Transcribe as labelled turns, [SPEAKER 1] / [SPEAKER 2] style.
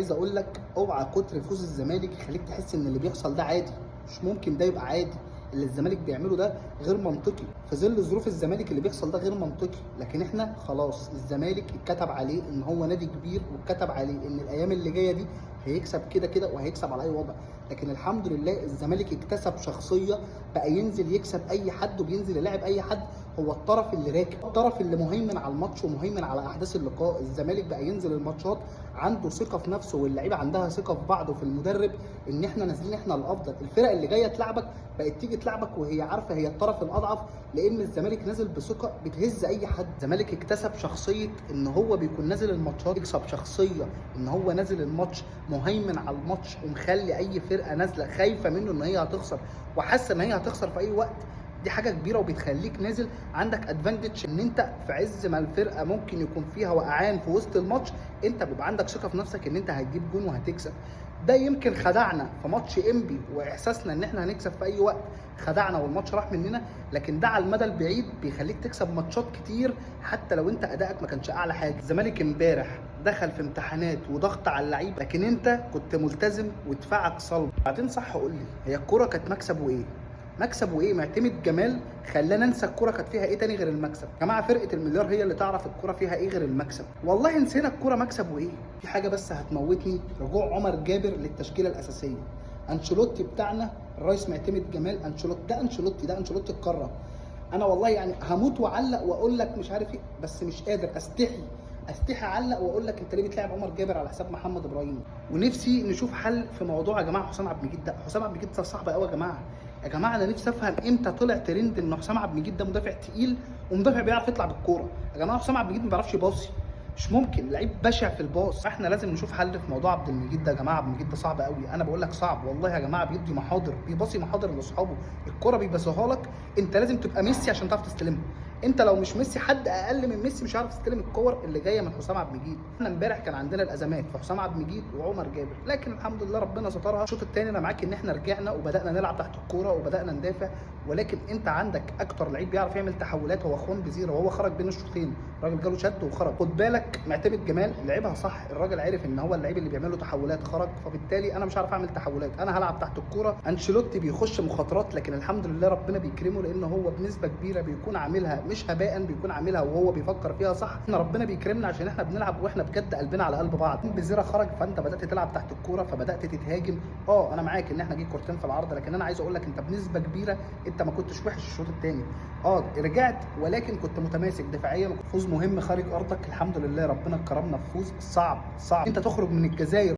[SPEAKER 1] عايز اقول لك اوعى كتر فوز الزمالك يخليك تحس ان اللي بيحصل ده عادي. مش ممكن ده يبقى عادي. اللي الزمالك بيعمله ده غير منطقي، في ظل ظروف الزمالك اللي بيحصل ده غير منطقي. لكن احنا خلاص الزمالك اتكتب عليه ان هو نادي كبير، واتكتب عليه ان الايام اللي جايه دي هيكسب كده كده وهيكسب على اي وضع. لكن الحمد لله الزمالك اكتسب شخصيه، بقى ينزل يكسب اي حد وبينزل يلاعب اي حد. هو الطرف اللي راكب، الطرف اللي مهيمن على الماتش ومهيمن على احداث اللقاء. الزمالك بقى ينزل الماتشات عنده ثقه في نفسه، واللعيبه عندها ثقه في بعض وفي المدرب ان احنا نازلين احنا الافضل. الفرق اللي جايه تلعبك بقت تيجي تلعبك وهي عارفه هي الطرف الاضعف، لان الزمالك نازل بثقه بتهز اي حد. الزمالك اكتسب شخصيه ان هو بيكون نازل الماتشات يكسب، شخصيه ان هو نازل الماتش مهيمن على الماتش ومخلي اي فرقه نازله خايفه منه ان هي هتخسر وحاسه ان هي هتخسر في اي وقت. دي حاجه كبيره وبتخليك نازل عندك ادفانتج ان انت في عز ما الفرقه ممكن يكون فيها وقعان في وسط الماتش، انت بيبقى عندك ثقه في نفسك ان انت هتجيب جون وهتكسب. ده يمكن خدعنا في ماتش انبي واحساسنا ان احنا هنكسب في اي وقت، خدعنا والماتش راح مننا. لكن ده على المدى البعيد بيخليك تكسب ماتشات كتير حتى لو انت ادائك ما كانش اعلى حاجه. الزمالك امبارح دخل في امتحانات وضغط على اللعيبه، لكن انت كنت ملتزم ودفاعك صلب. بعدين صح قول لي، هي الكوره كانت مكسب وايه؟ مكسب وايه؟ معتمد جمال خلانا ننسى الكوره كانت فيها ايه تاني غير المكسب. يا جماعه فرقه المليار هي اللي تعرف الكوره فيها ايه غير المكسب. والله نسينا الكوره مكسب وايه. في حاجه بس هتموتني، رجوع عمر جابر للتشكيله الاساسيه. انشيلوتي بتاعنا الرئيس معتمد جمال، انشيلوتي القاره. انا والله يعني هموت واعلق واقول لك مش عارف ايه، بس مش قادر، استحي اعلق واقول لك انت ليه بتلعب عمر جابر على حساب محمد ابراهيم. ونفسي نشوف حل في موضوع يا جماعه حسام عبد المجيد ده. حسام عبد المجيد ده صعب قوي يا جماعه. يا جماعه انا نفسي افهم امتى طلع ترند ان حسام عبد المجيد ده مدافع تقيل ومدافع بيعرف يطلع بالكوره. يا جماعه حسام عبد المجيد ما بيعرفش يباصي، مش ممكن، لعيب بشع في الباص. احنا لازم نشوف حل في موضوع عبد المجيد ده يا جماعه. عبد المجيد ده صعب قوي، انا بقول لك صعب والله يا جماعه. بيدي محاضر، بيباصي محاضر لاصحابه، الكوره بيباصيها لك. انت لازم تبقى ميسي عشان تعرف تستلمها. انت لو مش ميسي، حد اقل من ميسي مش هيعرف يستلم الكور اللي جايه من حسام عبد المجيد. احنا امبارح كان عندنا الازمات في حسام عبد المجيد وعمر جابر، لكن الحمد لله ربنا سترها. الشوط الثاني انا معاك ان احنا رجعنا وبدانا نلعب تحت الكوره وبدانا ندافع، ولكن انت عندك اكتر لعيب بيعرف يعمل تحولات هو اخوان بزيرو، وهو خرج بين الشوطين. الراجل جاله شد وخرج. خد بالك معتمد جمال لعبها صح، الراجل عرف ان هو اللعيب اللي بيعمل له تحولات خرج، فبالتالي انا مش عارف اعمل تحولات، انا هلعب تحت الكوره. انشيلوتي بيخش مخاطرات، لكن الحمد لله ربنا بيكرمه لان هو بنسبه كبيره بيكون عاملها مش هباء، بيكون عاملها وهو بيفكر فيها صح. احنا ربنا بيكرمنا عشان احنا بنلعب واحنا بجد قلبنا على قلب بعض. بزيرة خرج فانت بدات تلعب تحت الكوره فبدات تتهاجم. انا معاك ان احنا جه كورتين في العرض، لكن انا عايز اقول لك انت بنسبه كبيره انت ما كنتش وحش الشوط الثاني. رجعت ولكن كنت متماسك دفاعيا. فوز مهم خارج ارضك، الحمد لله ربنا كرمنا في فوز صعب. انت تخرج من الجزائر